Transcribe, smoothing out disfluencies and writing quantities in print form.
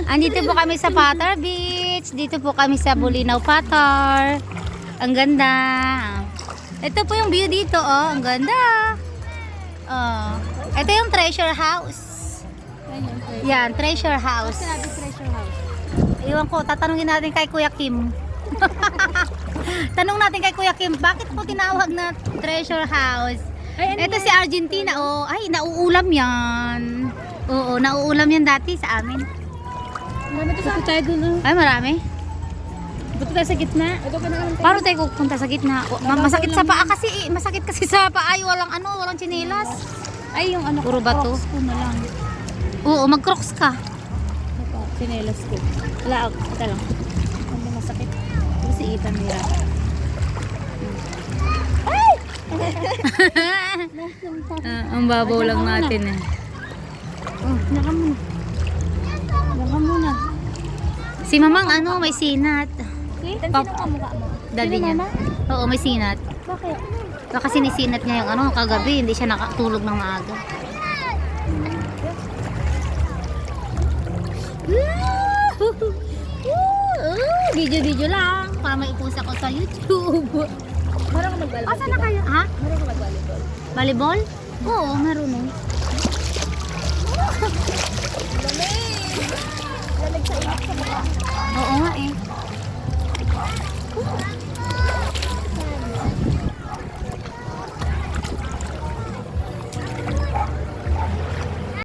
Andito po kami sa Patar Beach. Dito po kami sa Bulinaw, Patar. Ang ganda. Ito po yung view dito, oh. Ang ganda. Oh. Ito yung treasure house. Yan, treasure house. Treasure house. Iwan ko, tatanungin natin kay Kuya Kim. Tanong natin kay Kuya Kim, bakit po tinawag na treasure house? Ito si Argentina, oh. Ay, nauulam yan. Oo, nauulam yan dati sa amin. Buti tayo dun. Ay, marami. Buti tayo sa gitna. Paano tayo pupunta sa gitna? Masakit sa paa kasi, masakit kasi sa paa. Ay, walang tsinelas. Ay, yung ano, Puro bato. Crocs ko na lang. Oo, mag-crocs ka. Ito, sinelas ko. Wala, ito lang. Hindi masakit. Pero si Ethan nila. Ang babaw lang natin eh. Naka muna. Naka muna. Si Mamang ano, may sinat. Ethan, sino ka mukha mo? Daddy Sino, niya. mama? Oo, may sinat. Bakit? Baka sinisinat niya yung ano, kagabi, hindi siya nakatulog ng maaga. Video lang para may ipost ako sa YouTube. Marang ka mag-volleyball. Asa na kayo? Ha? Marang ka mag-volleyball. Volleyball? Oo, marunong. Lamig sa init sa mukha. Oo nga eh.